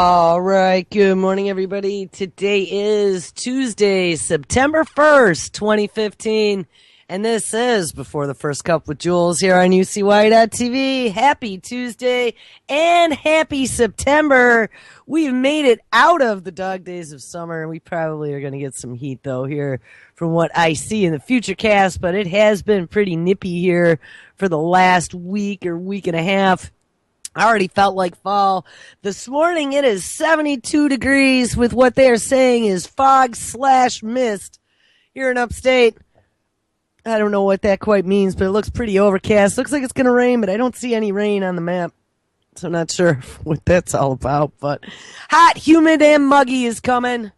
All right. Good morning, everybody. Today is Tuesday, September 1st, 2015. And this is Before the First Cup with Jules here on UCY.TV. Happy Tuesday and happy September. We've made it out of the dog days of summer. We probably are going to get some heat, though, here from what I see in the future cast. But it has been pretty nippy here for the last week or week and a half. I already felt like fall. This morning it is 72 degrees with what they are saying is fog/mist here in upstate. I don't know what that quite means, but it looks pretty overcast. Looks like it's going to rain, but I don't see any rain on the map. So I'm not sure what that's all about. But hot, humid, and muggy is coming.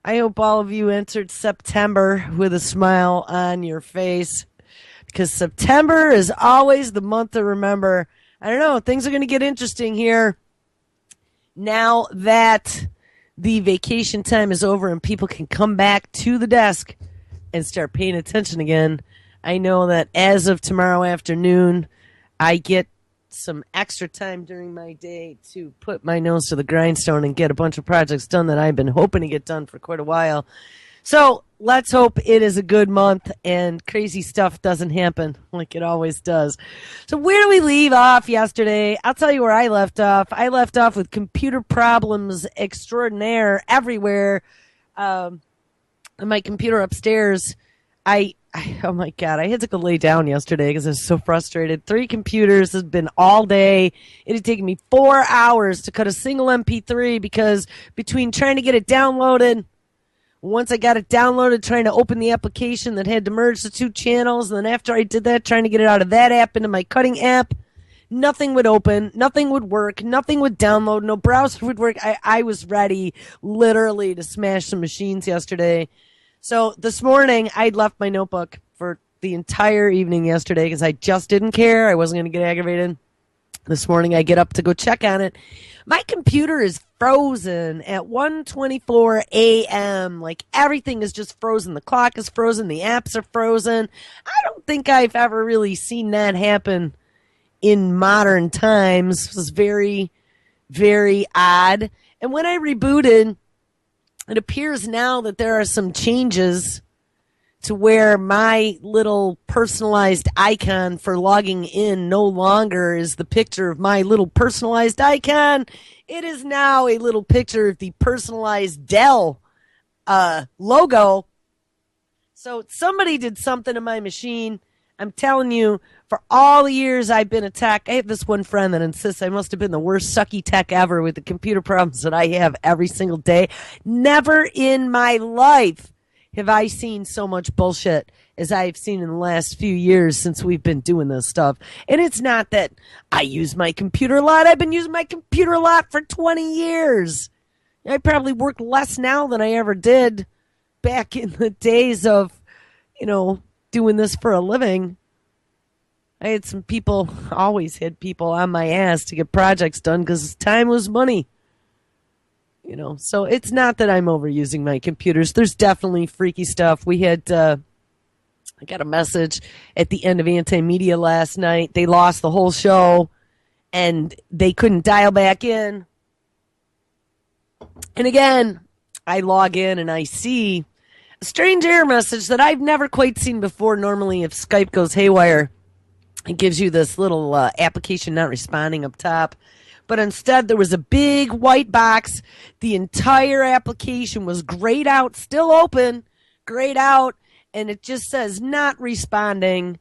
I hope all of you entered September with a smile on your face, because September is always the month to remember. I don't know. Things are going to get interesting here now that the vacation time is over and people can come back to the desk and start paying attention again. I know that as of tomorrow afternoon, I get some extra time during my day to put my nose to the grindstone and get a bunch of projects done that I've been hoping to get done for quite a while. So let's hope it is a good month and crazy stuff doesn't happen like it always does. So where do we leave off yesterday? I'll tell you where I left off. I left off with computer problems extraordinaire everywhere. On my computer upstairs, oh my God, I had to go lay down yesterday because I was so frustrated. 3 computers has been all day. It had taken me 4 hours to cut a single MP3 because between trying to get it downloaded, once I got it downloaded, trying to open the application that had to merge the 2 channels, and then after I did that, trying to get it out of that app into my cutting app, nothing would open, nothing would work, nothing would download, no browser would work. I was ready, literally, to smash some machines yesterday. So this morning, I'd left my notebook for the entire evening yesterday because I just didn't care. I wasn't going to get aggravated. This morning, I get up to go check on it. My computer is frozen at 1:24 a.m. Like, everything is just frozen. The clock is frozen. The apps are frozen. I don't think I've ever really seen that happen in modern times. It was very, very odd. And when I rebooted, it appears now that there are some changes to where my little personalized icon for logging in no longer is the picture of my little personalized icon. It is now a little picture of the personalized Dell logo. So somebody did something to my machine. I'm telling you, for all the years I've been a tech, I have this one friend that insists I must have been the worst sucky tech ever with the computer problems that I have every single day. Never in my life have I seen so much bullshit as I've seen in the last few years since we've been doing this stuff. And it's not that I use my computer a lot. I've been using my computer a lot for 20 years. I probably work less now than I ever did back in the days of, doing this for a living. I had some people, always had people on my ass to get projects done because time was money. So it's not that I'm overusing my computers. There's definitely freaky stuff. We had, I got a message at the end of Anti-Media last night. They lost the whole show and they couldn't dial back in. And again, I log in and I see a strange error message that I've never quite seen before. Normally, if Skype goes haywire, it gives you this little application not responding up top. But instead, there was a big white box. The entire application was grayed out, still open, grayed out, and it just says not responding,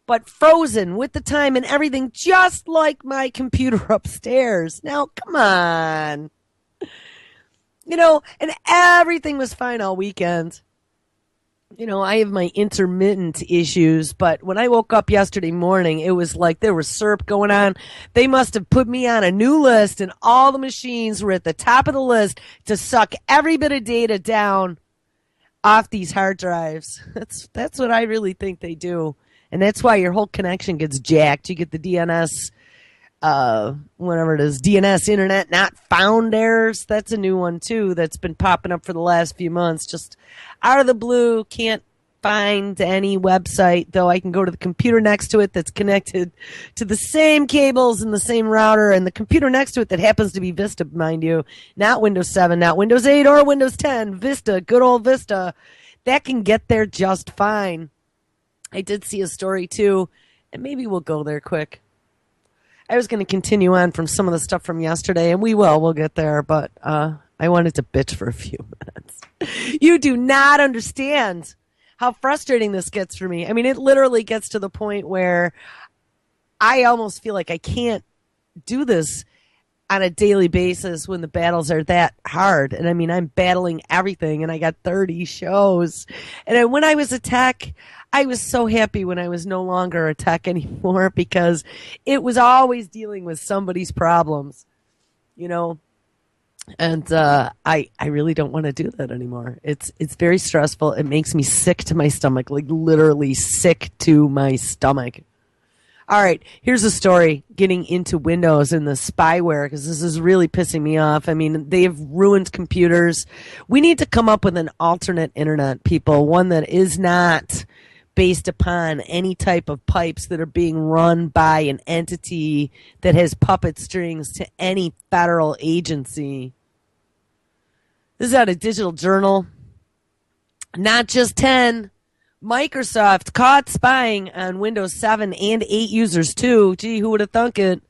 but frozen with the time and everything, just like my computer upstairs. Now, come on. And everything was fine all weekend. I have my intermittent issues, but when I woke up yesterday morning, it was like there was syrup going on. They must have put me on a new list, and all the machines were at the top of the list to suck every bit of data down off these hard drives. That's what I really think they do, and that's why your whole connection gets jacked. You get the DNS, whatever it is, DNS internet not found errors. That's a new one too that's been popping up for the last few months. Just out of the blue, can't find any website, though I can go to the computer next to it that's connected to the same cables and the same router, and the computer next to it that happens to be Vista, mind you, not Windows 7, not Windows 8 or Windows 10, Vista, good old Vista, that can get there just fine. I did see a story too, and maybe we'll go there quick. I was going to continue on from some of the stuff from yesterday, and we'll get there, but I wanted to bitch for a few minutes. You do not understand how frustrating this gets for me. I mean, it literally gets to the point where I almost feel like I can't do this on a daily basis when the battles are that hard. And I mean, I'm battling everything, and I got 30 shows. And when I was a tech, I was so happy when I was no longer a tech anymore, because it was always dealing with somebody's problems, you know. And I really don't want to do that anymore. It's very stressful. It makes me sick to my stomach, like literally sick to my stomach. All right, here's a story getting into Windows and the spyware, because this is really pissing me off. I mean, they have ruined computers. We need to come up with an alternate internet, people, one that is not based upon any type of pipes that are being run by an entity that has puppet strings to any federal agency. This is out of Digital Journal. Not just 10. Microsoft caught spying on Windows 7 and 8 users too. Gee, who would have thunk it?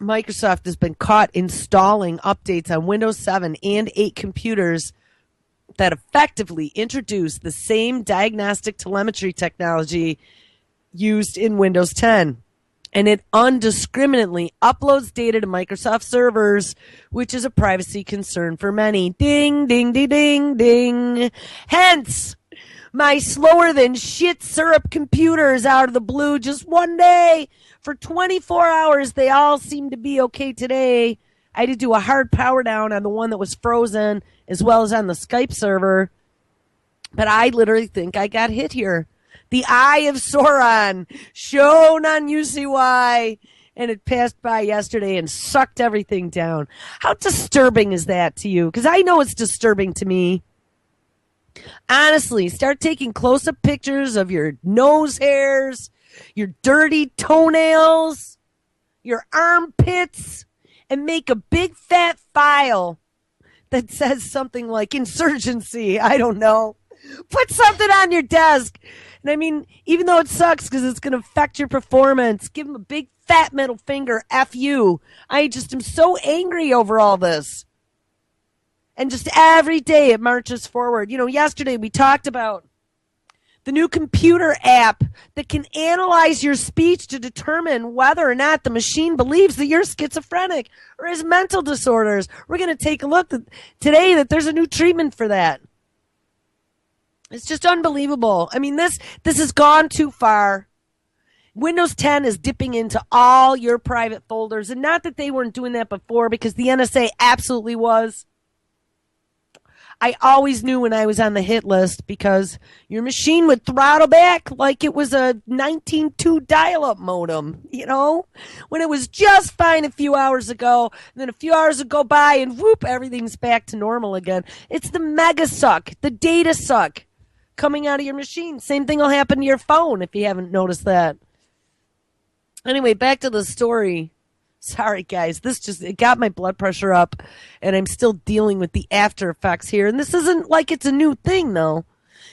Microsoft has been caught installing updates on Windows 7 and 8 computers that effectively introduce the same diagnostic telemetry technology used in Windows 10. And it undiscriminately uploads data to Microsoft servers, which is a privacy concern for many. Ding, ding, ding, ding, ding. Hence, my slower than shit syrup computers out of the blue just one day. For 24 hours, they all seem to be okay today. I had to do a hard power down on the one that was frozen, as well as on the Skype server. But I literally think I got hit here. The Eye of Sauron, shown on UCY, and it passed by yesterday and sucked everything down. How disturbing is that to you? Because I know it's disturbing to me. Honestly, start taking close-up pictures of your nose hairs, your dirty toenails, your armpits, and make a big fat file that says something like insurgency. I don't know. Put something on your desk. And I mean, even though it sucks because it's going to affect your performance, give them a big fat middle finger. F you. I just am so angry over all this. And just every day it marches forward. You know, yesterday we talked about the new computer app that can analyze your speech to determine whether or not the machine believes that you're schizophrenic or has mental disorders. We're going to take a look today that there's a new treatment for that. It's just unbelievable. I mean, this has gone too far. Windows 10 is dipping into all your private folders, and not that they weren't doing that before, because the NSA absolutely was. I always knew when I was on the hit list, because your machine would throttle back like it was a 19.2 dial-up modem, you know, when it was just fine a few hours ago, and then a few hours would go by and whoop, everything's back to normal again. It's the mega suck, the data suck coming out of your machine. Same thing will happen to your phone if you haven't noticed that. Anyway, back to the story. Sorry, guys. It got my blood pressure up, and I'm still dealing with the after effects here. And this isn't like it's a new thing, though.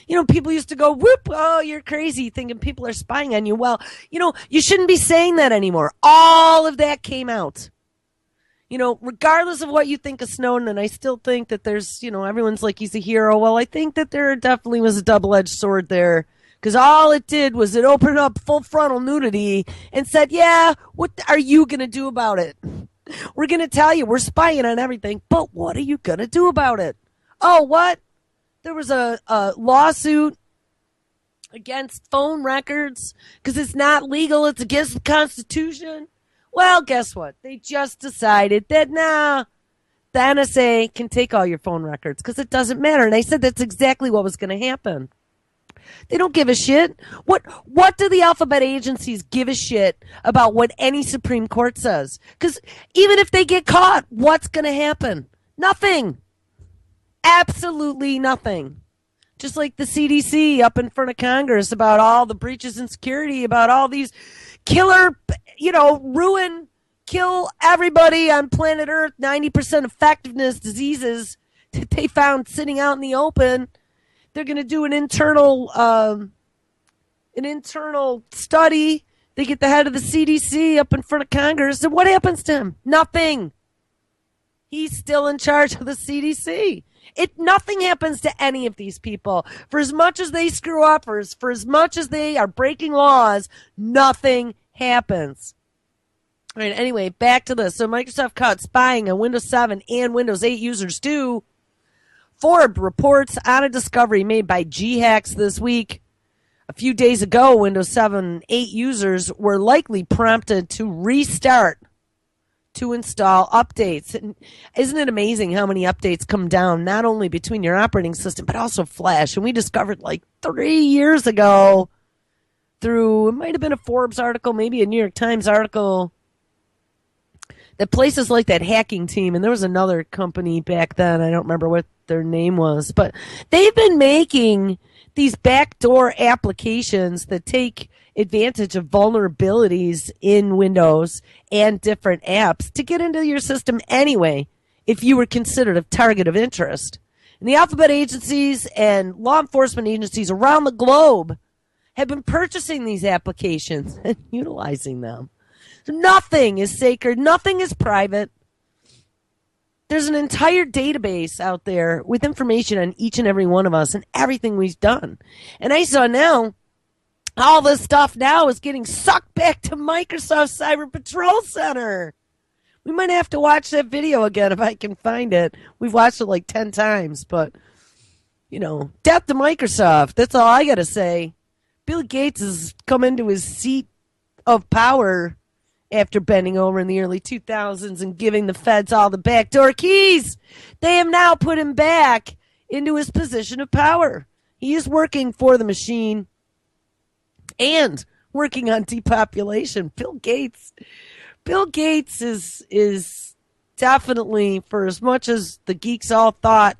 You know, people used to go, whoop, oh, you're crazy, thinking people are spying on you. Well, you know, you shouldn't be saying that anymore. All of that came out. You know, regardless of what you think of Snowden, and I still think that there's, you know, everyone's like he's a hero. Well, I think that there definitely was a double-edged sword there. Because all it did was it opened up full frontal nudity and said, yeah, what are you going to do about it? We're going to tell you we're spying on everything, but what are you going to do about it? Oh, what? There was a lawsuit against phone records because it's not legal. It's against the Constitution. Well, guess what? They just decided that, the NSA can take all your phone records because it doesn't matter. And I said that's exactly what was going to happen. They don't give a shit. What do the alphabet agencies give a shit about what any Supreme Court says? Because even if they get caught, what's going to happen? Nothing. Absolutely nothing. just like the CDC up in front of Congress about all the breaches in security, about all these killer, kill everybody on planet Earth, 90% effectiveness diseases that they found sitting out in the open. They're going to do an internal study. They get the head of the CDC up in front of Congress, and what happens to him? Nothing. He's still in charge of the CDC. Nothing happens to any of these people. For as much as they screw up, for as much as they are breaking laws, nothing happens. All right, anyway, back to this. So Microsoft caught spying on Windows 7 and Windows 8 users too. Forbes reports on a discovery made by G-Hacks this week. A few days ago, Windows 7 and 8 users were likely prompted to restart to install updates. And isn't it amazing how many updates come down, not only between your operating system, but also Flash? And we discovered like 3 years ago through, it might have been a Forbes article, maybe a New York Times article, that places like that hacking team, and there was another company back then, I don't remember what their name was, but they've been making these backdoor applications that take advantage of vulnerabilities in Windows and different apps to get into your system anyway, if you were considered a target of interest. And the alphabet agencies and law enforcement agencies around the globe have been purchasing these applications and utilizing them. Nothing is sacred. Nothing is private. There's an entire database out there with information on each and every one of us and everything we've done. And I saw now, all this stuff now is getting sucked back to Microsoft Cyber Patrol Center. We might have to watch that video again if I can find it. We've watched it like 10 times, but, death to Microsoft. That's all I got to say. Bill Gates has come into his seat of power after bending over in the early 2000s and giving the feds all the backdoor keys. They have now put him back into his position of power. He is working for the machine and working on depopulation. Bill Gates is definitely, for as much as the geeks all thought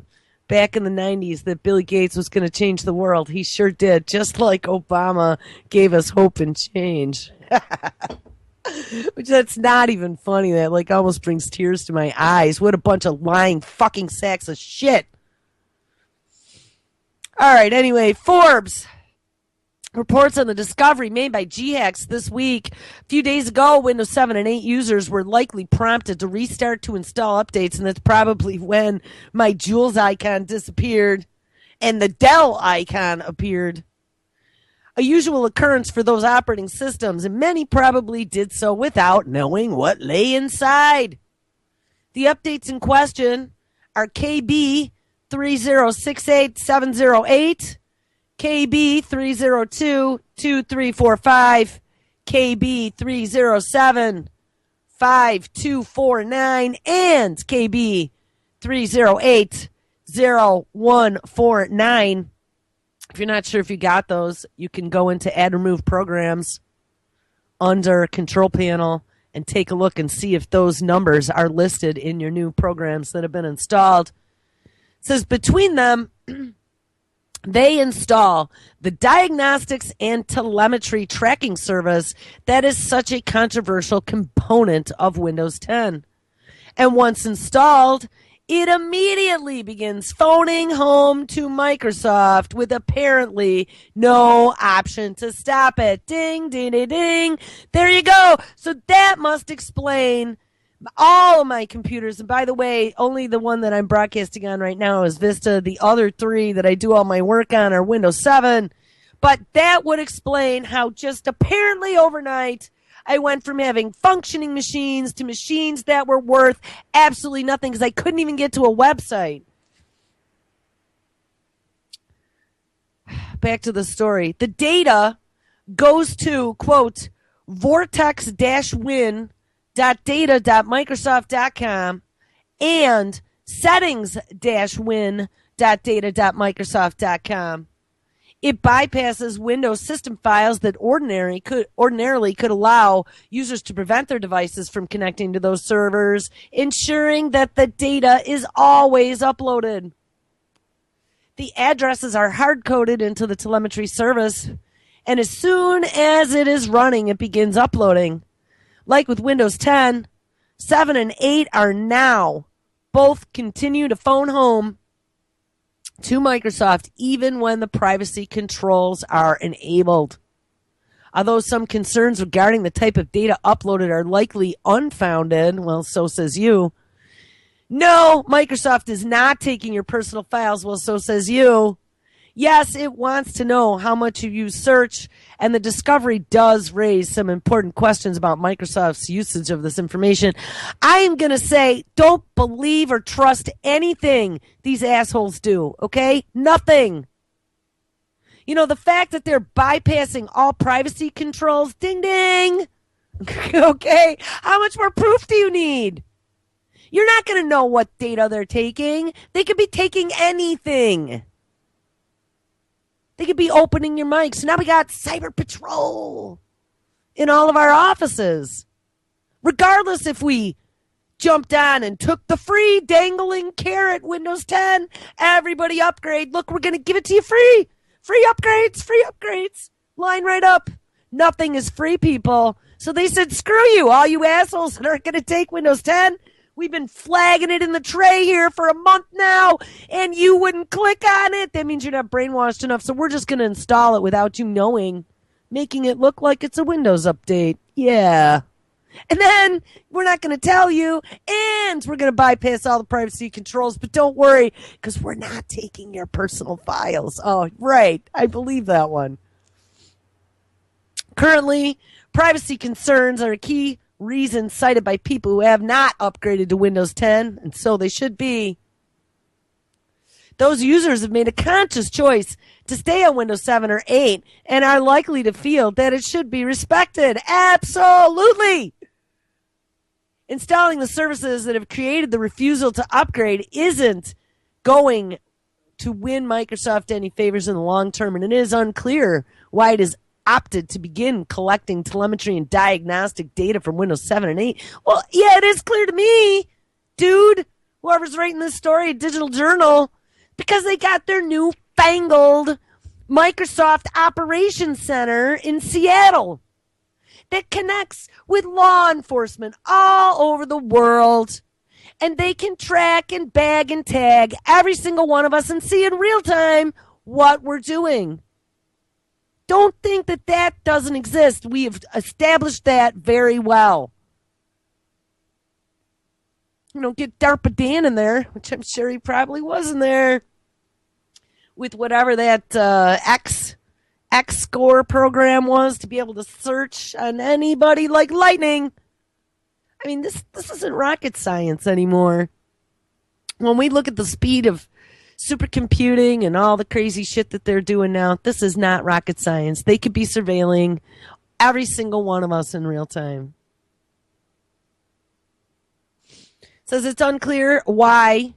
back in the 90s that Bill Gates was going to change the world, he sure did, just like Obama gave us hope and change. Which, that's not even funny. That almost brings tears to my eyes. What a bunch of lying fucking sacks of shit. All right, anyway, Forbes reports on the discovery made by G-Hacks this week. A few days ago, Windows 7 and 8 users were likely prompted to restart to install updates, and that's probably when my Jules icon disappeared and the Dell icon appeared. A usual occurrence for those operating systems, and many probably did so without knowing what lay inside. The updates in question are KB 3068708, KB 3022345, KB 3075249, and KB 3080149. If you're not sure if you got those, you can go into Add Remove Programs under Control Panel and take a look and see if those numbers are listed in your new programs that have been installed. It says between them, they install the diagnostics and telemetry tracking service that is such a controversial component of Windows 10. And once installed, it immediately begins phoning home to Microsoft with apparently no option to stop it. Ding, ding, ding, ding. There you go. So that must explain all of my computers. And by the way, only the one that I'm broadcasting on right now is Vista. The other three that I do all my work on are Windows 7. But that would explain how just apparently overnight I went from having functioning machines to machines that were worth absolutely nothing because I couldn't even get to a website. Back to the story. The data goes to, quote, vortex-win.data.microsoft.com and settings-win.data.microsoft.com. It bypasses Windows system files that ordinarily could allow users to prevent their devices from connecting to those servers, ensuring that the data is always uploaded. The addresses are hard-coded into the telemetry service, and as soon as it is running, it begins uploading. Like with Windows 10, 7 and 8 are now both continue to phone home to Microsoft even when the privacy controls are enabled. Although some concerns regarding the type of data uploaded are likely unfounded, well, so says you. No, Microsoft is not taking your personal files, well, so says you. Yes, it wants to know how much you use search, and the discovery does raise some important questions about Microsoft's usage of this information. I am going to say, don't believe or trust anything these assholes do, okay? Nothing. You know, the fact that they're bypassing all privacy controls, ding ding. Okay, how much more proof do you need? You're not going to know what data they're taking. They could be taking anything. They could be opening your mics. So now we got Cyber Patrol in all of our offices. Regardless if we jumped on and took the free dangling carrot Windows 10, everybody upgrade. Look, we're going to give it to you free. Free upgrades. Line right up. Nothing is free, people. So they said, screw you, all you assholes that aren't going to take Windows 10. We've been flagging it in the tray here for a month now, and you wouldn't click on it. That means you're not brainwashed enough, so we're just going to install it without you knowing, making it look like it's a Windows update. Yeah. And then we're not going to tell you, and we're going to bypass all the privacy controls, but don't worry, because we're not taking your personal files. Oh, right. I believe that one. Currently, privacy concerns are a key reason cited by people who have not upgraded to Windows 10, and so they should be. Those users have made a conscious choice to stay on Windows 7 or 8 and are likely to feel that it should be respected. Absolutely! Installing the services that have created the refusal to upgrade isn't going to win Microsoft any favors in the long term, and it is unclear why it is opted to begin collecting telemetry and diagnostic data from Windows 7 and 8. Well, yeah, it is clear to me, dude, whoever's writing this story at Digital Journal, because they got their newfangled Microsoft Operations Center in Seattle that connects with law enforcement all over the world. And they can track and bag and tag every single one of us and see in real time what we're doing. Don't think that that doesn't exist. We have established that very well. You know, get DARPA Dan in there, which I'm sure he probably was in there, with whatever that X-Score program was to be able to search on anybody like lightning. I mean, this isn't rocket science anymore. When we look at the speed of supercomputing and all the crazy shit that they're doing now, this is not rocket science. They could be surveilling every single one of us in real time. Says it's unclear why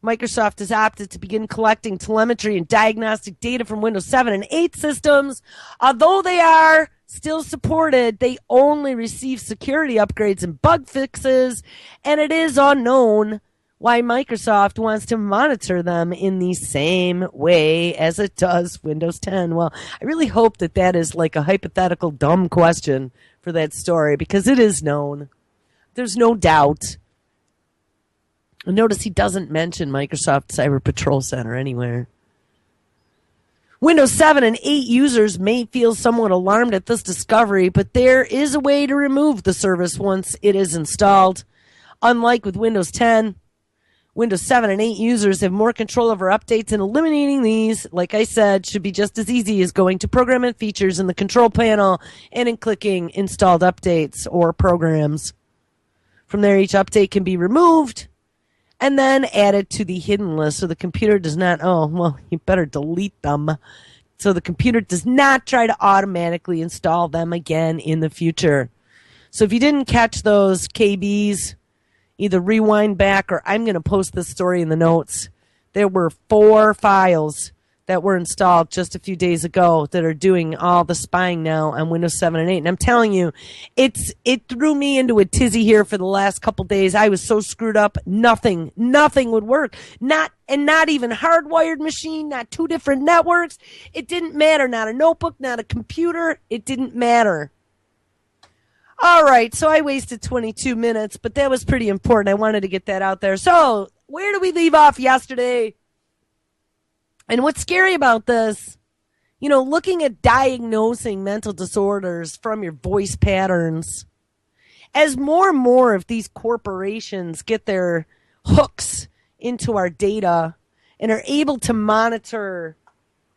Microsoft has opted to begin collecting telemetry and diagnostic data from Windows 7 and 8 systems. Although they are still supported, they only receive security upgrades and bug fixes, and it is unknown why Microsoft wants to monitor them in the same way as it does Windows 10. Well, I really hope that that is like a hypothetical dumb question for that story, because it is known. There's no doubt. Notice he doesn't mention Microsoft Cyber Patrol Center anywhere. Windows 7 and 8 users may feel somewhat alarmed at this discovery, but there is a way to remove the service once it is installed. Unlike with Windows 10, Windows 7 and 8 users have more control over updates, and eliminating these, like I said, should be just as easy as going to Program and Features in the control panel and in clicking Installed Updates or Programs. From there, each update can be removed and then added to the hidden list so the computer does not, oh, well, you better delete them. So the computer does not try to automatically install them again in the future. So if you didn't catch those KBs, either rewind back or I'm going to post this story in the notes. There were 4 files that were installed just a few days ago that are doing all the spying now on Windows 7 and 8. And I'm telling you, it threw me into a tizzy here for the last couple days. I was so screwed up. Nothing would work. Not even hardwired machine, not two different networks. It didn't matter. Not a notebook, not a computer. It didn't matter. All right, so I wasted 22 minutes, but that was pretty important. I wanted to get that out there. So where did we leave off yesterday? And what's scary about this, looking at diagnosing mental disorders from your voice patterns, as more and more of these corporations get their hooks into our data and are able to monitor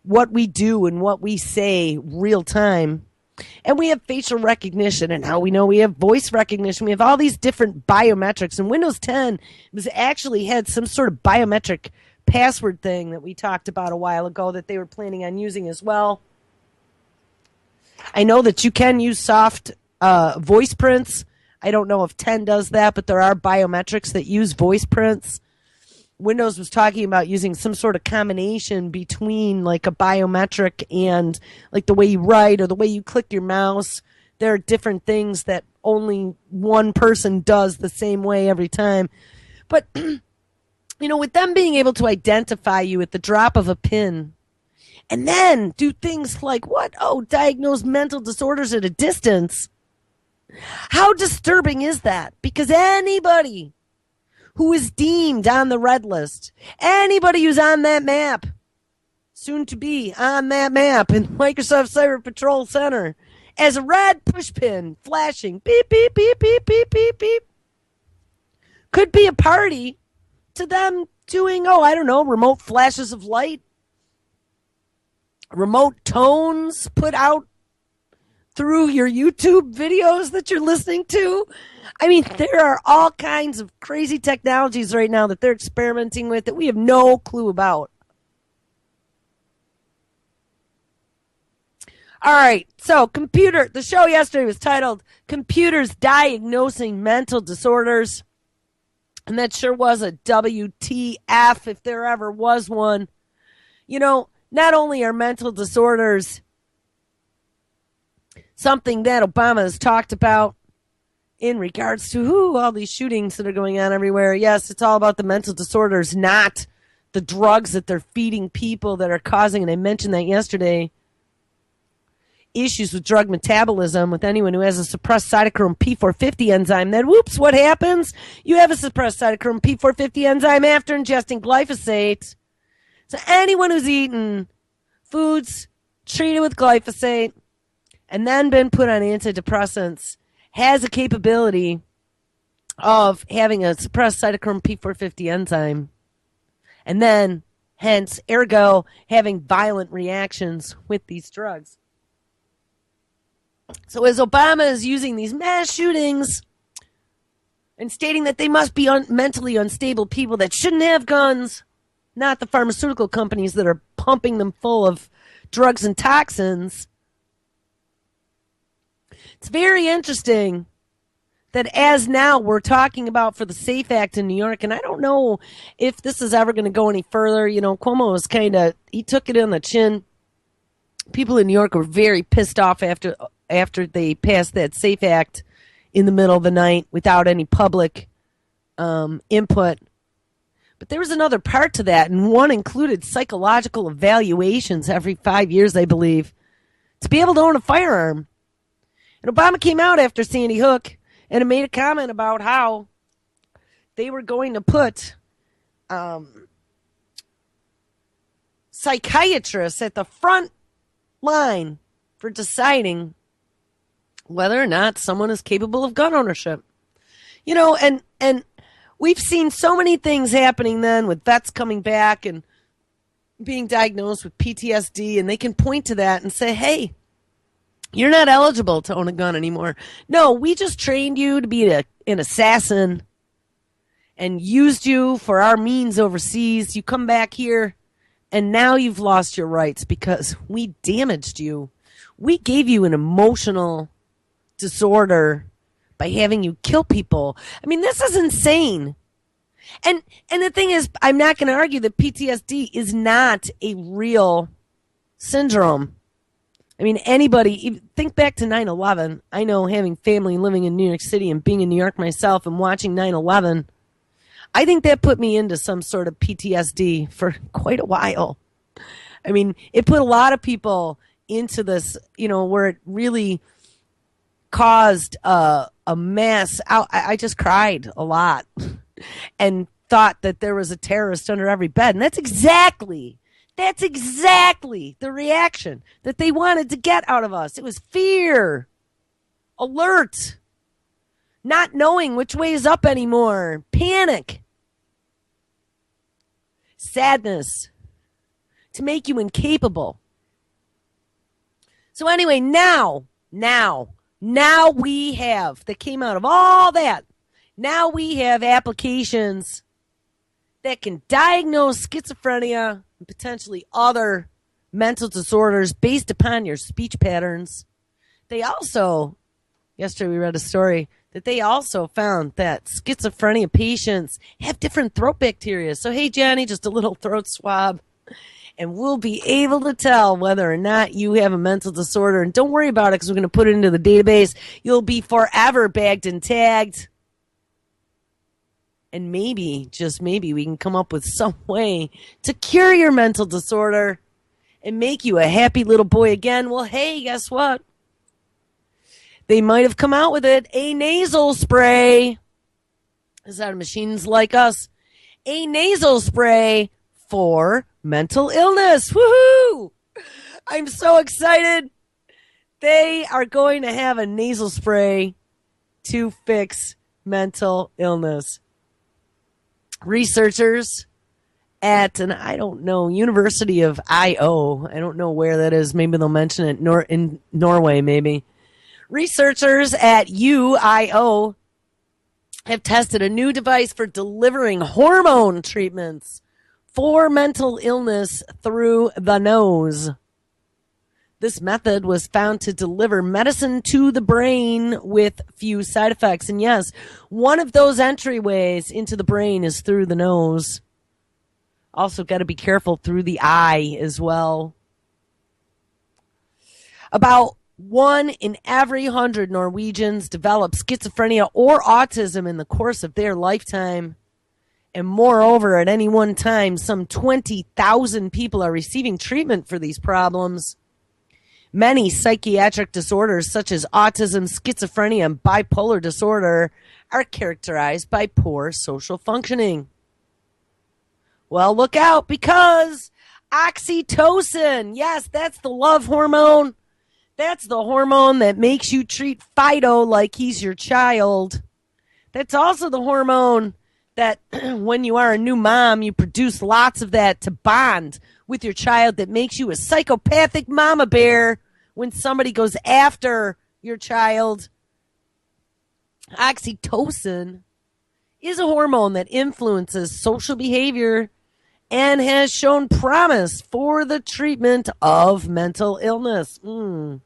what we do and what we say real time, and we have facial recognition, and now we know we have voice recognition. We have all these different biometrics, and Windows 10 actually had some sort of biometric password thing that we talked about a while ago that they were planning on using as well. I know that you can use soft voice prints. I don't know if 10 does that, but there are biometrics that use voice prints. Windows was talking about using some sort of combination between like a biometric and like the way you write or the way you click your mouse. There are different things that only one person does the same way every time. But, with them being able to identify you at the drop of a pin and then do things like what? Oh, diagnose mental disorders at a distance. How disturbing is that? Because anybody who is deemed on the red list, anybody who's on that map, soon to be on that map in Microsoft Cyber Patrol Center, as a red pushpin flashing, beep, beep, beep, beep, beep, beep, beep, could be a party to them doing, remote flashes of light, remote tones put out through your YouTube videos that you're listening to. I mean, there are all kinds of crazy technologies right now that they're experimenting with that we have no clue about. All right, so the show yesterday was titled Computers Diagnosing Mental Disorders. And that sure was a WTF if there ever was one. Not only are mental disorders something that Obama has talked about in regards to all these shootings that are going on everywhere. Yes, it's all about the mental disorders, not the drugs that they're feeding people that are causing, and I mentioned that yesterday, issues with drug metabolism with anyone who has a suppressed cytochrome P450 enzyme. Then, whoops, what happens? You have a suppressed cytochrome P450 enzyme after ingesting glyphosate. So anyone who's eaten foods treated with glyphosate and then been put on antidepressants has a capability of having a suppressed cytochrome P450 enzyme. And then, hence, ergo, having violent reactions with these drugs. So as Obama is using these mass shootings and stating that they must be mentally unstable people that shouldn't have guns, not the pharmaceutical companies that are pumping them full of drugs and toxins, it's very interesting that as now we're talking about for the SAFE Act in New York, and I don't know if this is ever going to go any further. Cuomo was he took it in the chin. People in New York were very pissed off after they passed that SAFE Act in the middle of the night without any public input. But there was another part to that, and one included psychological evaluations every 5 years, I believe, to be able to own a firearm. And Obama came out after Sandy Hook and made a comment about how they were going to put psychiatrists at the front line for deciding whether or not someone is capable of gun ownership. And we've seen so many things happening then with vets coming back and being diagnosed with PTSD, and they can point to that and say, hey, you're not eligible to own a gun anymore. No, we just trained you to be an assassin and used you for our means overseas. You come back here, and now you've lost your rights because we damaged you. We gave you an emotional disorder by having you kill people. I mean, this is insane. And the thing is, I'm not going to argue that PTSD is not a real syndrome. I mean, anybody, think back to 9/11. I know, having family living in New York City and being in New York myself and watching 9/11, I think that put me into some sort of PTSD for quite a while. I mean, it put a lot of people into this, where it really caused a mess. I just cried a lot and thought that there was a terrorist under every bed. And that's exactly the reaction that they wanted to get out of us. It was fear, alert, not knowing which way is up anymore, panic, sadness, to make you incapable. So anyway, now we have, that came out of all that, now we have applications that can diagnose schizophrenia and potentially other mental disorders based upon your speech patterns. They also, yesterday we read a story that they also found that schizophrenia patients have different throat bacteria. So, hey, Johnny, just a little throat swab, and we'll be able to tell whether or not you have a mental disorder. And don't worry about it, because we're going to put it into the database. You'll be forever bagged and tagged. And maybe, just maybe, we can come up with some way to cure your mental disorder and make you a happy little boy again. Well, hey, guess what? They might have come out with it. A nasal spray. This is how machines like us. A nasal spray for mental illness. Woohoo! I'm so excited. They are going to have a nasal spray to fix mental illness. Researchers at University of Io. I don't know where that is. Maybe they'll mention it in Norway, maybe. Researchers at UIO have tested a new device for delivering hormone treatments for mental illness through the nose. This method was found to deliver medicine to the brain with few side effects. And yes, one of those entryways into the brain is through the nose. Also got to be careful through the eye as well. About 1 in every 100 Norwegians develop schizophrenia or autism in the course of their lifetime. And moreover, at any one time, some 20,000 people are receiving treatment for these problems. Many psychiatric disorders such as autism, schizophrenia, and bipolar disorder are characterized by poor social functioning. Well, look out, because oxytocin, yes, that's the love hormone. That's the hormone that makes you treat Fido like he's your child. That's also the hormone that when you are a new mom, you produce lots of that to bond with your child, that makes you a psychopathic mama bear when somebody goes after your child. Oxytocin is a hormone that influences social behavior and has shown promise for the treatment of mental illness. The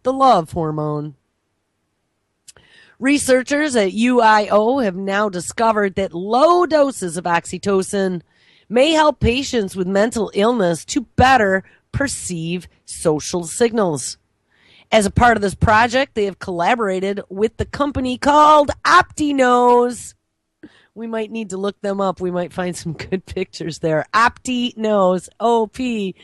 love hormone. Researchers at UIO have now discovered that low doses of oxytocin may help patients with mental illness to better perceive social signals. As a part of this project, they have collaborated with the company called OptiNose. We might need to look them up. We might find some good pictures there. OptiNose, OptiNose,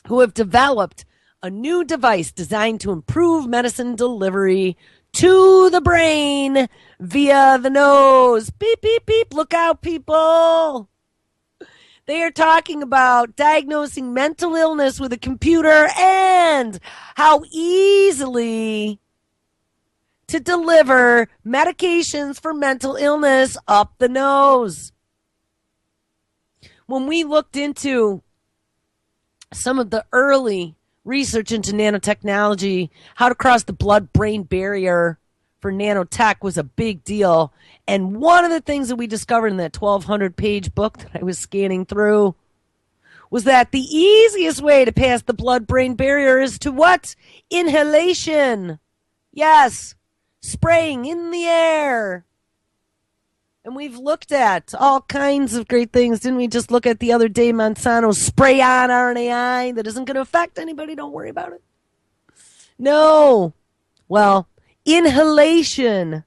who have developed a new device designed to improve medicine delivery to the brain via the nose. Beep, beep, beep. Look out, people. They are talking about diagnosing mental illness with a computer and how easily to deliver medications for mental illness up the nose. When we looked into some of the early research into nanotechnology, how to cross the blood-brain barrier for nanotech was a big deal. And one of the things that we discovered in that 1,200-page book that I was scanning through was that the easiest way to pass the blood-brain barrier is to what? Inhalation. Yes. spraying in the air. And we've looked at all kinds of great things. Didn't we just look at the other day Monsanto's spray on RNAi that isn't going to affect anybody? Don't worry about it. No. Well, inhalation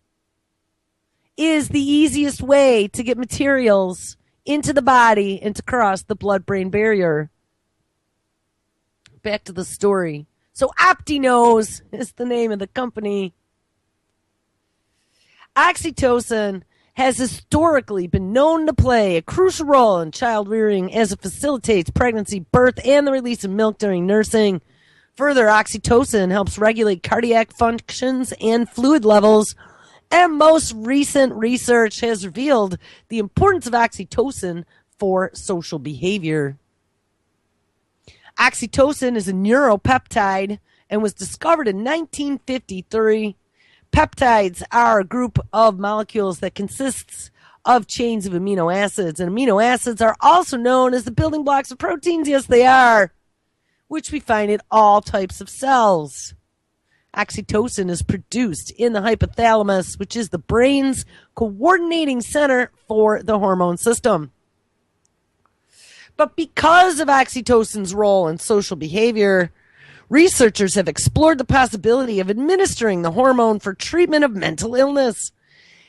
is the easiest way to get materials into the body and to cross the blood-brain barrier. Back to the story. So OptiNose is the name of the company. Oxytocin has historically been known to play a crucial role in child rearing as it facilitates pregnancy, birth, and the release of milk during nursing. Further, oxytocin helps regulate cardiac functions and fluid levels, and most recent research has revealed the importance of oxytocin for social behavior. Oxytocin is a neuropeptide and was discovered in 1953. Peptides are a group of molecules that consists of chains of amino acids, and amino acids are also known as the building blocks of proteins. Yes, they are, which we find in all types of cells. Oxytocin is produced in the hypothalamus, which is the brain's coordinating center for the hormone system. But because of oxytocin's role in social behavior, researchers have explored the possibility of administering the hormone for treatment of mental illness.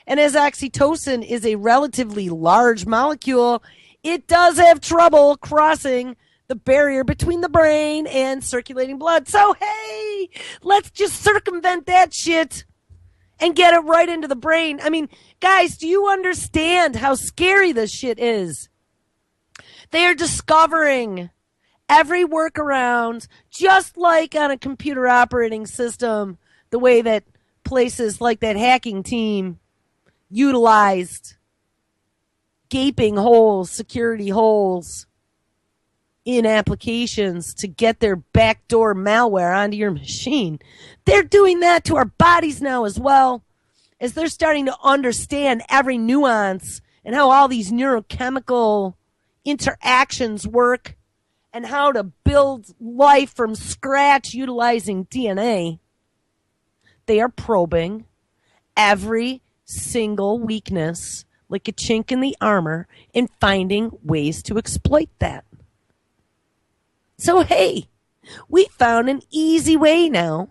And as oxytocin is a relatively large molecule, it does have trouble crossing the barrier between the brain and circulating blood. So, hey, let's just circumvent that shit and get it right into the brain. I mean, guys, do you understand how scary this shit is? They are discovering every workaround, just like on a computer operating system, the way that places like that hacking team utilized gaping holes, security holes in applications to get their backdoor malware onto your machine. They're doing that to our bodies now as well, as they're starting to understand every nuance and how all these neurochemical interactions work and how to build life from scratch utilizing DNA. They are probing every single weakness like a chink in the armor and finding ways to exploit that. So, hey, we found an easy way now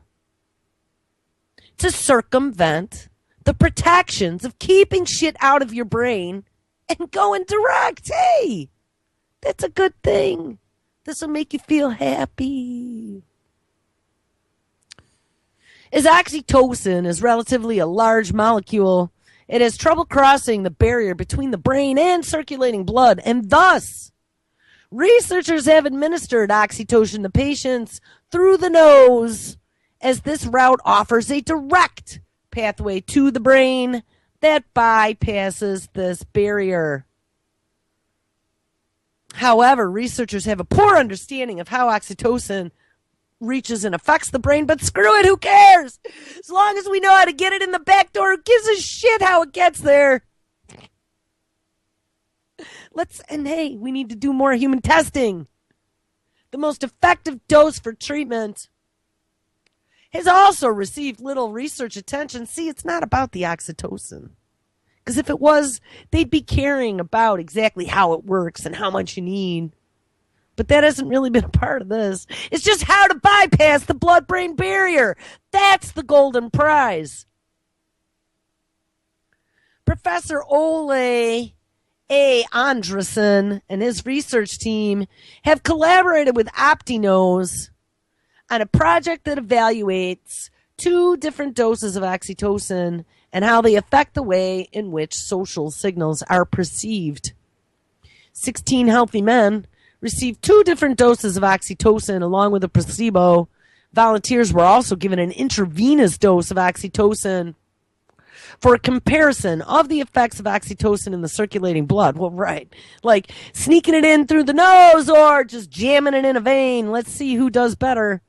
to circumvent the protections of keeping shit out of your brain and going direct. Hey, that's a good thing. This will make you feel happy. As oxytocin is relatively a large molecule, it has trouble crossing the barrier between the brain and circulating blood, and thus, researchers have administered oxytocin to patients through the nose, as this route offers a direct pathway to the brain that bypasses this barrier. However, researchers have a poor understanding of how oxytocin reaches and affects the brain, but screw it, who cares? As long as we know how to get it in the back door, who gives a shit how it gets there? And hey, we need to do more human testing. The most effective dose for treatment has also received little research attention. See, it's not about the oxytocin. Because if it was, they'd be caring about exactly how it works and how much you need. But that hasn't really been a part of this. It's just how to bypass the blood-brain barrier. That's the golden prize. Professor Ole A. Andresen and his research team have collaborated with OptiNose on a project that evaluates 2 different doses of oxytocin and how they affect the way in which social signals are perceived. 16 healthy men received 2 different doses of oxytocin along with a placebo. Volunteers were also given an intravenous dose of oxytocin for a comparison of the effects of oxytocin in the circulating blood. Well, right. Like sneaking it in through the nose or just jamming it in a vein. Let's see who does better.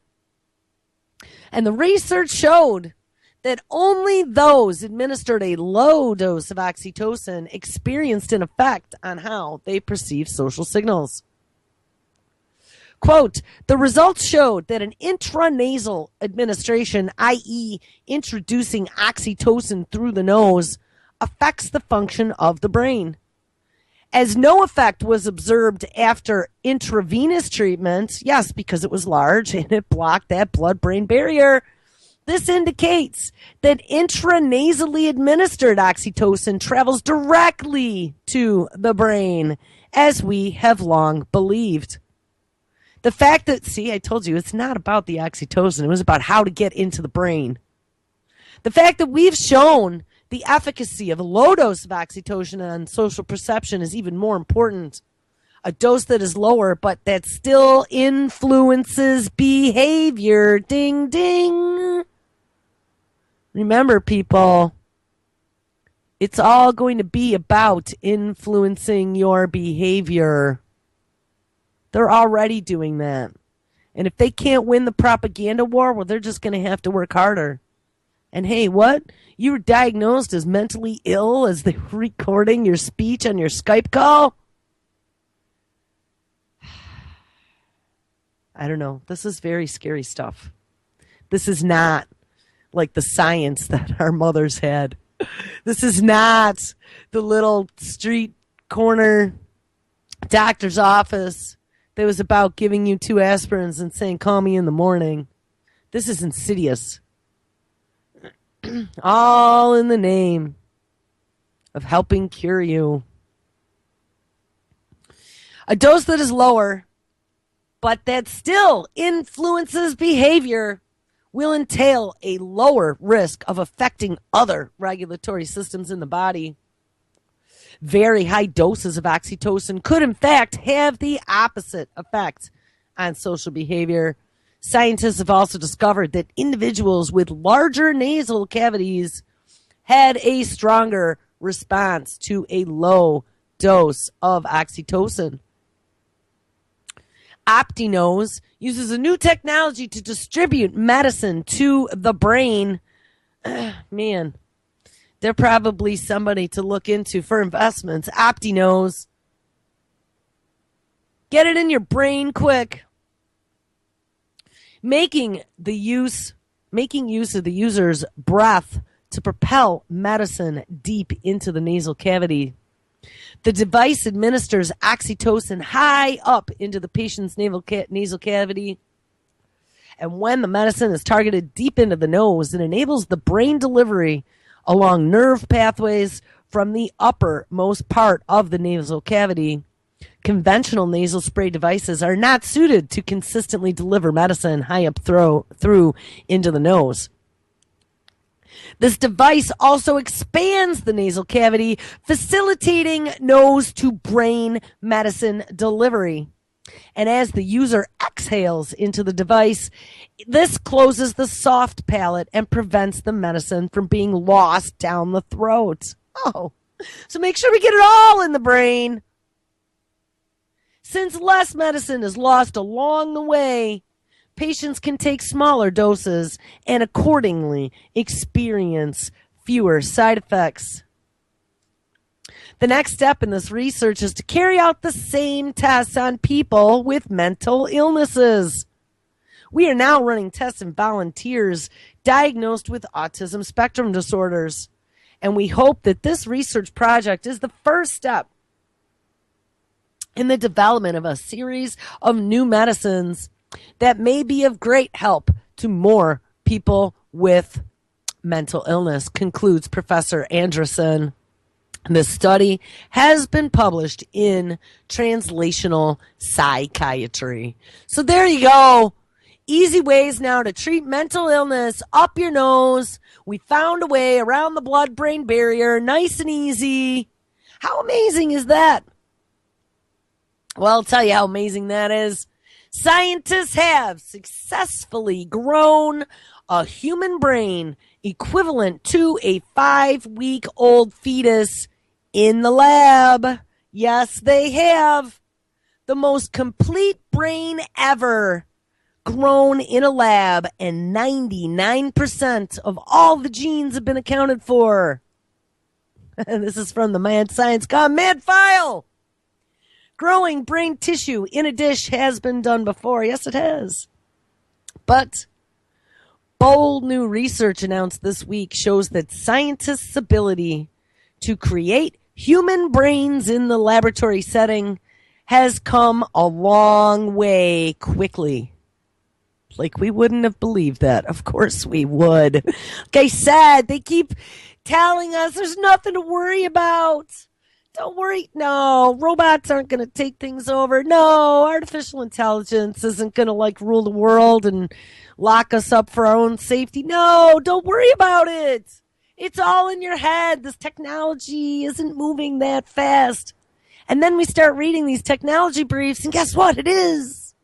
And the research showed that only those administered a low dose of oxytocin experienced an effect on how they perceive social signals. Quote, the results showed that an intranasal administration, i.e. introducing oxytocin through the nose, affects the function of the brain. As no effect was observed after intravenous treatment, yes, because it was large and it blocked that blood-brain barrier, this indicates that intranasally administered oxytocin travels directly to the brain, as we have long believed. The fact that, see, I told you, it's not about the oxytocin. It was about how to get into the brain. The fact that we've shown the efficacy of a low dose of oxytocin on social perception is even more important. A dose that is lower, but that still influences behavior. Ding, ding. Remember, people, it's all going to be about influencing your behavior. They're already doing that. And if they can't win the propaganda war, well, they're just going to have to work harder. And hey, what? You were diagnosed as mentally ill as they were recording your speech on your Skype call? I don't know. This is very scary stuff. This is not like the science that our mothers had. This is not the little street corner doctor's office that was about giving you 2 aspirins and saying, call me in the morning. This is insidious. All in the name of helping cure you. A dose that is lower, but that still influences behavior, will entail a lower risk of affecting other regulatory systems in the body. Very high doses of oxytocin could, in fact, have the opposite effect on social behavior. Scientists have also discovered that individuals with larger nasal cavities had a stronger response to a low dose of oxytocin. OptiNose uses a new technology to distribute medicine to the brain. Man, they're probably somebody to look into for investments. OptiNose. Get it in your brain quick. Making use of the user's breath to propel medicine deep into the nasal cavity. The device administers oxytocin high up into the patient's nasal cavity. And when the medicine is targeted deep into the nose, it enables the brain delivery along nerve pathways from the uppermost part of the nasal cavity. Conventional nasal spray devices are not suited to consistently deliver medicine high up through into the nose. This device also expands the nasal cavity, facilitating nose-to-brain medicine delivery. And as the user exhales into the device, this closes the soft palate and prevents the medicine from being lost down the throat. Oh, so make sure we get it all in the brain. Since less medicine is lost along the way, patients can take smaller doses and accordingly experience fewer side effects. The next step in this research is to carry out the same tests on people with mental illnesses. We are now running tests in volunteers diagnosed with autism spectrum disorders, and we hope that this research project is the first step in the development of a series of new medicines that may be of great help to more people with mental illness, concludes Professor Anderson. This study has been published in Translational Psychiatry. So there you go. Easy ways now to treat mental illness up your nose. We found a way around the blood-brain barrier, nice and easy. How amazing is that? Well, I'll tell you how amazing that is. Scientists have successfully grown a human brain equivalent to a 5-week-old fetus in the lab. Yes, they have. The most complete brain ever grown in a lab, and 99% of all the genes have been accounted for. And this is from the Mad Science Gone Mad file. Growing brain tissue in a dish has been done before. Yes, it has. But bold new research announced this week shows that scientists' ability to create human brains in the laboratory setting has come a long way quickly. Like, we wouldn't have believed that. Of course we would. Like I said, they keep telling us there's nothing to worry about. Don't worry. No, robots aren't going to take things over. No, artificial intelligence isn't going to rule the world and lock us up for our own safety. No, don't worry about it. It's all in your head. This technology isn't moving that fast. And then we start reading these technology briefs, and guess what? It is.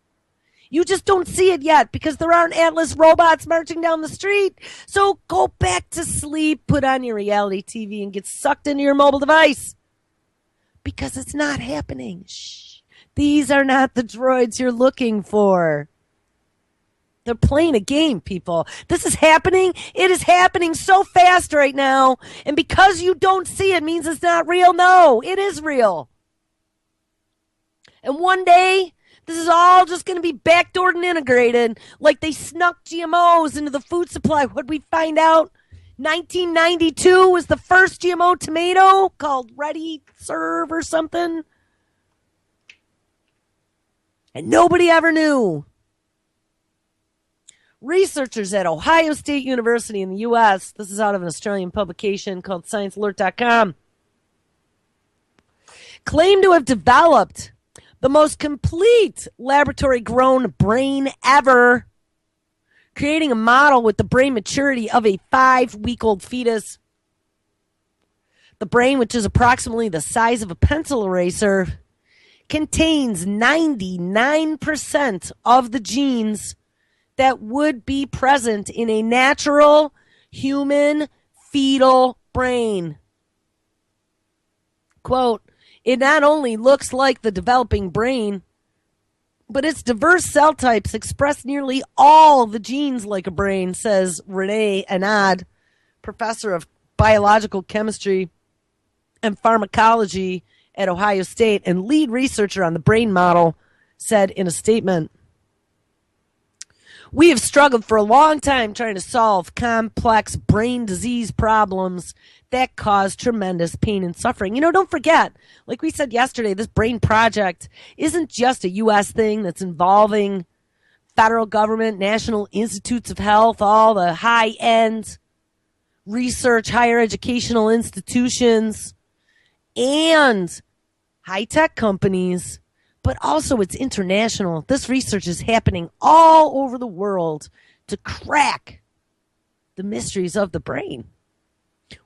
You just don't see it yet because there aren't Atlas robots marching down the street. So go back to sleep, put on your reality TV, and get sucked into your mobile device. Because it's not happening. Shh. These are not the droids you're looking for. They're playing a game, people. This is happening. It is happening so fast right now. And because you don't see it means it's not real. No, it is real. And one day, this is all just going to be backdoored and integrated. Like they snuck GMOs into the food supply. What'd we find out? 1992 was the first GMO tomato called Ready Serve or something. And nobody ever knew. Researchers at Ohio State University in the U.S., this is out of an Australian publication called ScienceAlert.com, claim to have developed the most complete laboratory-grown brain ever, creating a model with the brain maturity of a 5-week-old fetus. The brain, which is approximately the size of a pencil eraser, contains 99% of the genes that would be present in a natural human fetal brain. Quote, it not only looks like the developing brain, but its diverse cell types express nearly all the genes like a brain, says Renee Anad, professor of biological chemistry and pharmacology at Ohio State and lead researcher on the brain model, said in a statement. We have struggled for a long time trying to solve complex brain disease problems that cause tremendous pain and suffering. You know, don't forget, like we said yesterday, this brain project isn't just a U.S. thing that's involving federal government, national institutes of health, all the high-end research, higher educational institutions, and high-tech companies. But also it's international. This research is happening all over the world to crack the mysteries of the brain.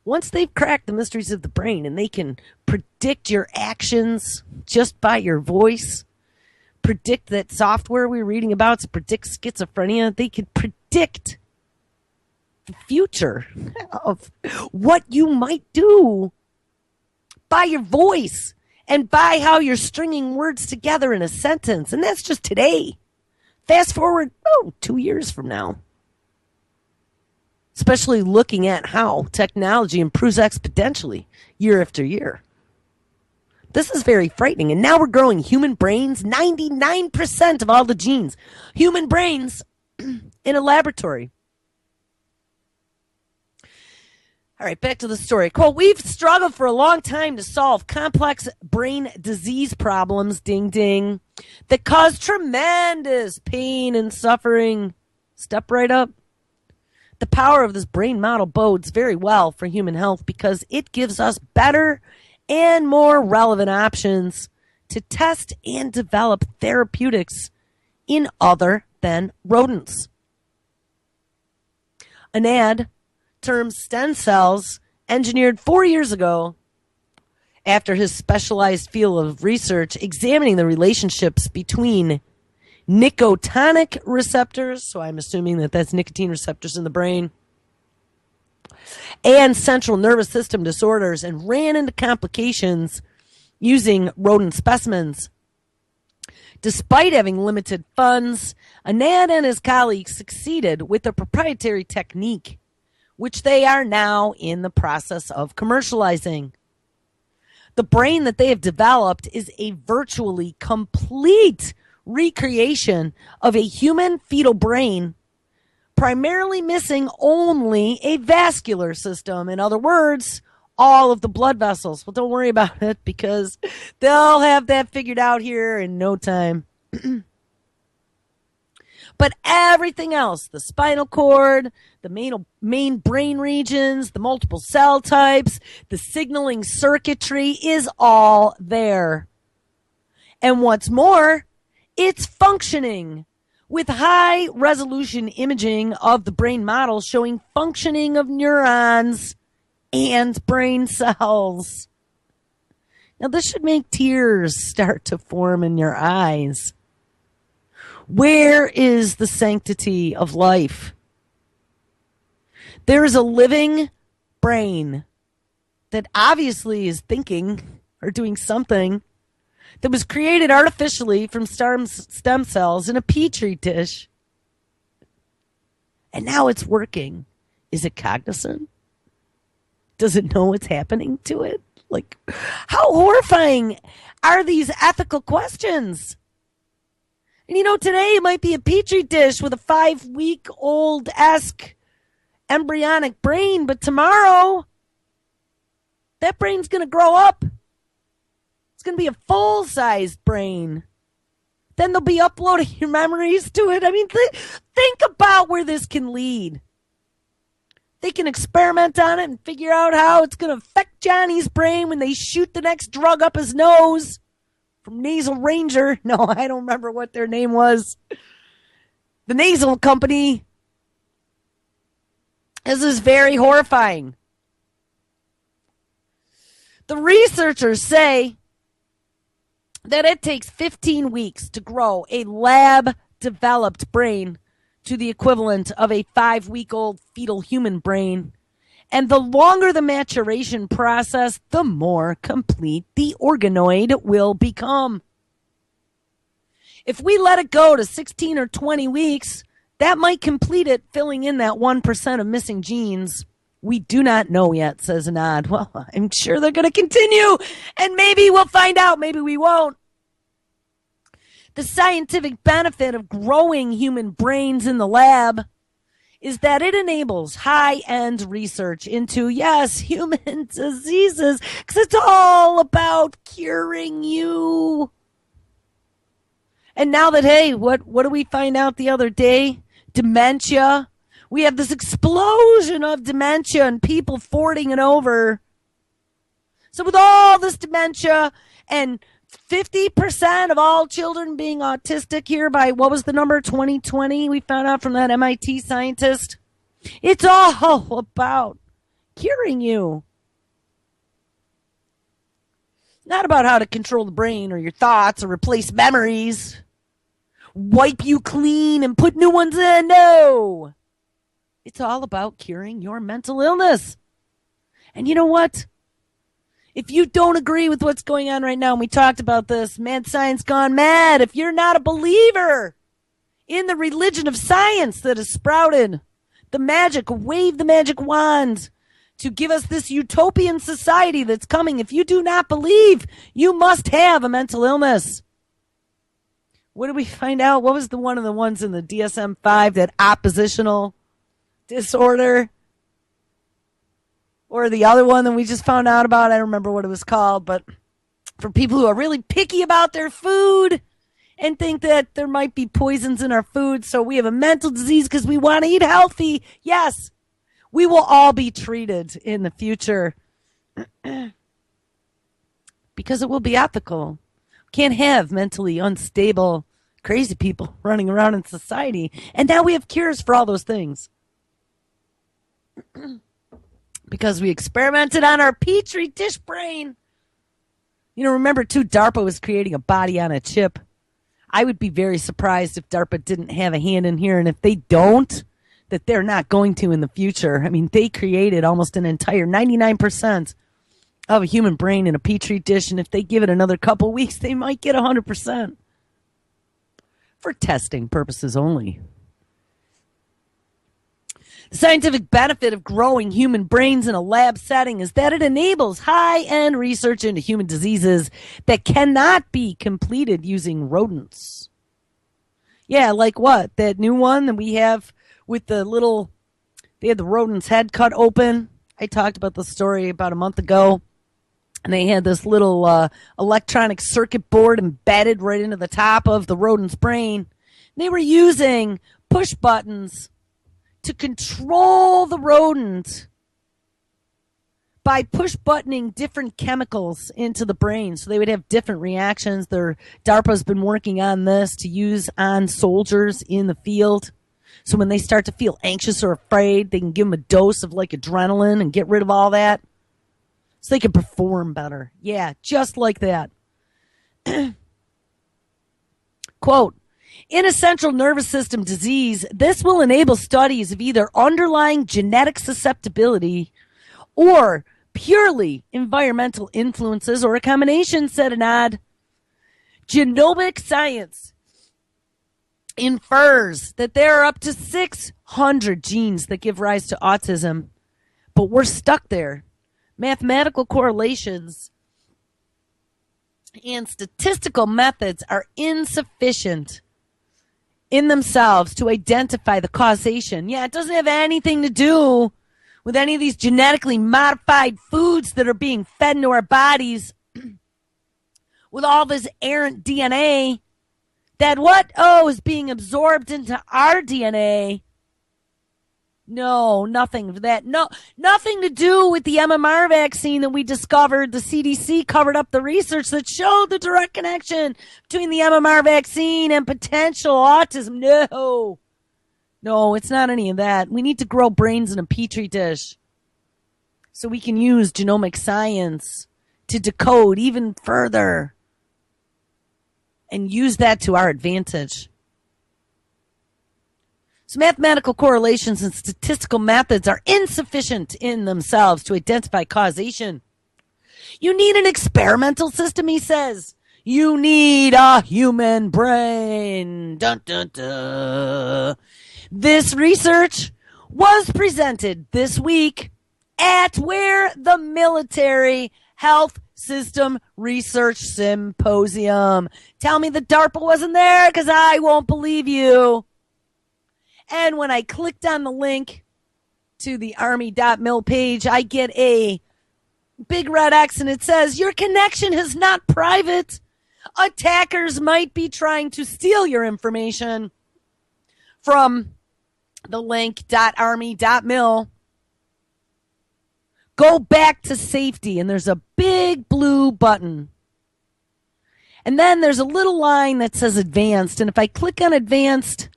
Once they've cracked the mysteries of the brain and they can predict your actions just by your voice, predict that software we're reading about to predict schizophrenia, they can predict the future of what you might do by your voice. And by how you're stringing words together in a sentence. And that's just today. Fast forward, 2 years from now. Especially looking at how technology improves exponentially year after year. This is very frightening. And now we're growing human brains, 99% of all the genes. Human brains in a laboratory. All right, back to the story. Quote, we've struggled for a long time to solve complex brain disease problems, ding, ding, that cause tremendous pain and suffering. Step right up. The power of this brain model bodes very well for human health because it gives us better and more relevant options to test and develop therapeutics in other than rodents. An ad termed stem cells, engineered 4 years ago after his specialized field of research examining the relationships between nicotinic receptors, so I'm assuming that that's nicotine receptors in the brain, and central nervous system disorders, and ran into complications using rodent specimens. Despite having limited funds, Anand and his colleagues succeeded with a proprietary technique which they are now in the process of commercializing. The brain that they have developed is a virtually complete recreation of a human fetal brain, primarily missing only a vascular system. In other words, all of the blood vessels. Well, don't worry about it because they'll have that figured out here in no time. But everything else, the spinal cord, the main brain regions, the multiple cell types, the signaling circuitry is all there. And what's more, it's functioning with high resolution imaging of the brain model showing functioning of neurons and brain cells. Now, this should make tears start to form in your eyes. Where is the sanctity of life? There is a living brain that obviously is thinking or doing something that was created artificially from stem cells in a petri dish. And now it's working. Is it cognizant? Does it know what's happening to it? Like, how horrifying are these ethical questions? And today it might be a petri dish with a 5-week-old-esque embryonic brain, but tomorrow that brain's going to grow up. It's going to be a full-sized brain. Then they'll be uploading your memories to it. I mean, think about where this can lead. They can experiment on it and figure out how it's going to affect Johnny's brain when they shoot the next drug up his nose. From Nasal Ranger. No, I don't remember what their name was. The nasal company. This is very horrifying. The researchers say that it takes 15 weeks to grow a lab-developed brain to the equivalent of a 5-week-old fetal human brain. And the longer the maturation process, the more complete the organoid will become. If we let it go to 16 or 20 weeks, that might complete it, filling in that 1% of missing genes. We do not know yet, says Anand. Well, I'm sure they're going to continue, and maybe we'll find out. Maybe we won't. The scientific benefit of growing human brains in the lab is that it enables high-end research into, yes, human diseases, because it's all about curing you. And now that, hey, what do we find out the other day? Dementia. We have this explosion of dementia and people forwarding it over. So with all this dementia and 50% of all children being autistic here by, what was the number, 2020? We found out from that MIT scientist. It's all about curing you. Not about how to control the brain or your thoughts or replace memories. Wipe you clean and put new ones in. No. It's all about curing your mental illness. And you know what? If you don't agree with what's going on right now, and we talked about this, mad science gone mad, if you're not a believer in the religion of science that has sprouted, wave the magic wand to give us this utopian society that's coming, if you do not believe, you must have a mental illness. What did we find out? What was one of the ones in the DSM-5, that oppositional disorder? Or the other one that we just found out about, I don't remember what it was called, but for people who are really picky about their food and think that there might be poisons in our food, so we have a mental disease because we want to eat healthy. Yes, we will all be treated in the future because it will be ethical. Can't have mentally unstable, crazy people running around in society. And now we have cures for all those things. Because we experimented on our petri dish brain. Remember too, DARPA was creating a body on a chip. I would be very surprised if DARPA didn't have a hand in here. And if they don't, that they're not going to in the future. I mean, they created almost an entire 99% of a human brain in a petri dish. And if they give it another couple weeks, they might get 100%. For testing purposes only. The scientific benefit of growing human brains in a lab setting is that it enables high-end research into human diseases that cannot be completed using rodents. Yeah, like what? That new one that we have with they had the rodent's head cut open. I talked about the story about a month ago. And they had this little electronic circuit board embedded right into the top of the rodent's brain. They were using push buttons to control the rodent by push buttoning different chemicals into the brain. So they would have different reactions. DARPA's been working on this to use on soldiers in the field. So when they start to feel anxious or afraid, they can give them a dose of like adrenaline and get rid of all that. So they can perform better. Yeah, just like that. Quote, in a central nervous system disease, this will enable studies of either underlying genetic susceptibility or purely environmental influences or a combination, said Anand. Genomic science infers that there are up to 600 genes that give rise to autism, but we're stuck there. Mathematical correlations and statistical methods are insufficient in themselves to identify the causation. Yeah, it doesn't have anything to do with any of these genetically modified foods that are being fed into our bodies with all this errant DNA that is being absorbed into our DNA. No, nothing of that. No, nothing to do with the MMR vaccine that we discovered. The CDC covered up the research that showed the direct connection between the MMR vaccine and potential autism. No, it's not any of that. We need to grow brains in a petri dish so we can use genomic science to decode even further and use that to our advantage. So mathematical correlations and statistical methods are insufficient in themselves to identify causation. You need an experimental system, he says. You need a human brain. Dun, dun, dun. This research was presented this week at where the Military Health System Research Symposium. Tell me the DARPA wasn't there, because I won't believe you. And when I clicked on the link to the army.mil page, I get a big red X and it says, your connection is not private. Attackers might be trying to steal your information from the link.army.mil. Go back to safety, and there's a big blue button. And then there's a little line that says advanced, and if I click on advanced,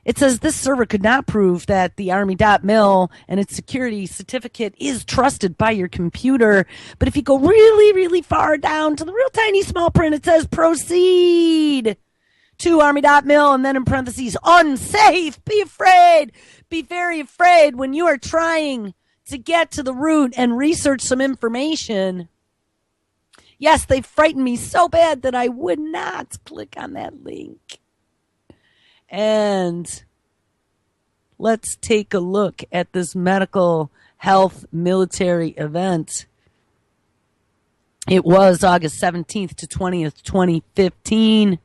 it says this server could not prove that the army.mil and its security certificate is trusted by your computer. But if you go really, really far down to the real tiny small print, it says proceed to army.mil and then in parentheses, unsafe. Be afraid. Be very afraid when you are trying to get to the root and research some information. Yes, they frightened me so bad that I would not click on that link. And let's take a look at this medical health military event. It was August 17th to 20th, 2015.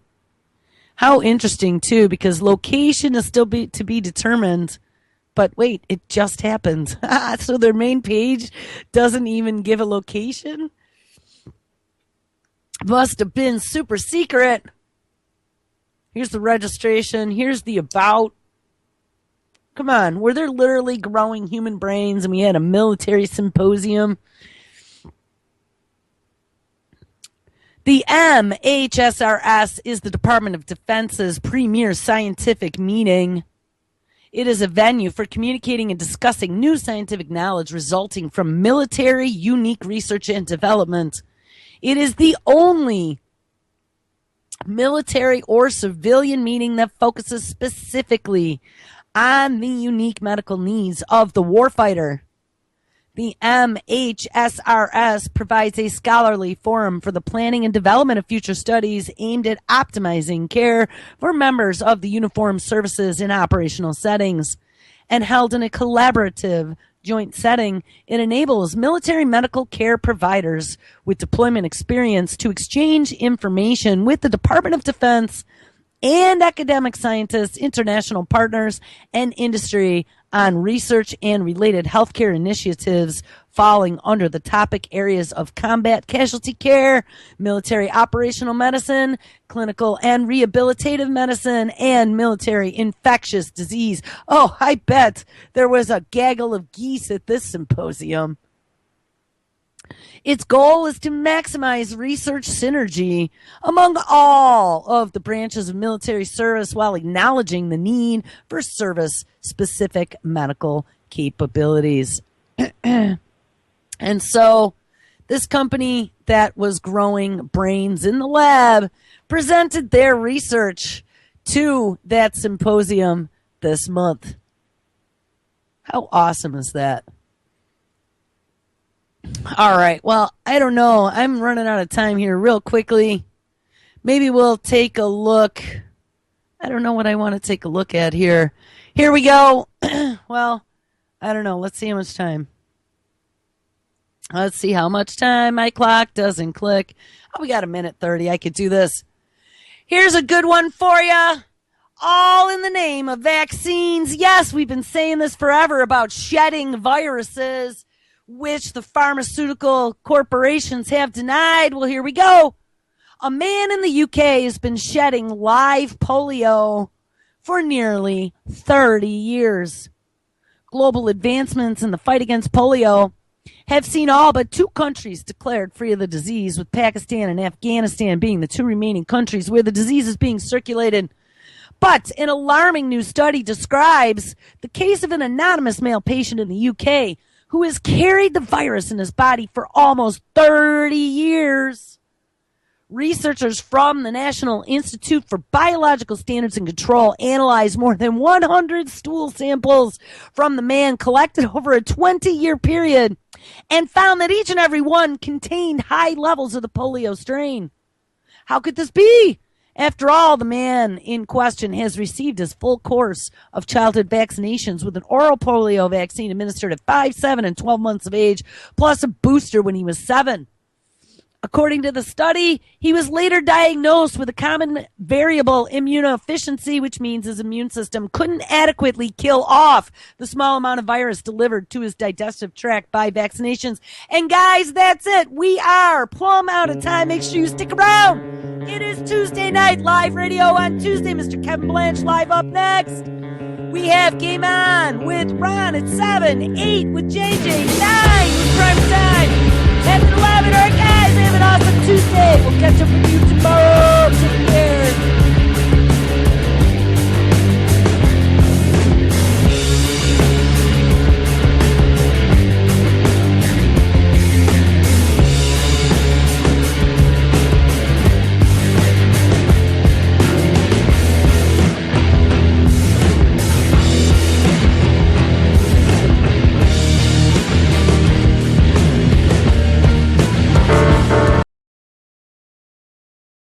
How interesting, too, because location is still to be determined. But wait, it just happened. So their main page doesn't even give a location? Must have been super secret. Here's the registration. Here's the about. Come on. Were there literally growing human brains and we had a military symposium? The MHSRS is the Department of Defense's premier scientific meeting. It is a venue for communicating and discussing new scientific knowledge resulting from military unique research and development. It is the only military or civilian meeting that focuses specifically on the unique medical needs of the warfighter. The MHSRS provides a scholarly forum for the planning and development of future studies aimed at optimizing care for members of the uniformed services in operational settings. and held in a collaborative joint setting. It enables military medical care providers with deployment experience to exchange information with the Department of Defense and academic scientists, international partners, and industry on research and related healthcare initiatives falling under the topic areas of combat casualty care, military operational medicine, clinical and rehabilitative medicine, and military infectious disease. Oh, I bet there was a gaggle of geese at this symposium. Its goal is to maximize research synergy among all of the branches of military service while acknowledging the need for service-specific medical capabilities. And so this company that was growing brains in the lab presented their research to that symposium this month. How awesome is that? All right. Well, I don't know. I'm running out of time here real quickly. Maybe we'll take a look. I don't know what I want to take a look at here. Here we go. Well, I don't know. Let's see how much time. Let's see how much time. My clock doesn't click. Oh, we got a minute 30. I could do this. Here's a good one for you. All in the name of vaccines. Yes, we've been saying this forever about shedding viruses, which the pharmaceutical corporations have denied. Well, here we go. A man in the UK has been shedding live polio for nearly 30 years. Global advancements in the fight against polio have seen all but 2 countries declared free of the disease, with Pakistan and Afghanistan being the 2 remaining countries where the disease is being circulated. But an alarming new study describes the case of an anonymous male patient in the UK who has carried the virus in his body for almost 30 years. Researchers from the National Institute for Biological Standards and Control analyzed more than 100 stool samples from the man collected over a 20-year period and found that each and every one contained high levels of the polio strain. How could this be? After all, the man in question has received his full course of childhood vaccinations with an oral polio vaccine administered at 5, 7, and 12 months of age, plus a booster when he was 7. According to the study, he was later diagnosed with a common variable immunodeficiency, which means his immune system couldn't adequately kill off the small amount of virus delivered to his digestive tract by vaccinations. And guys, that's it. We are plumb out of time. Make sure you stick around. It is Tuesday night live radio on Tuesday. Mr. Kevin Blanche live up next. We have Game On with Ron at 7, 8 with JJ, 9 with Prime Time.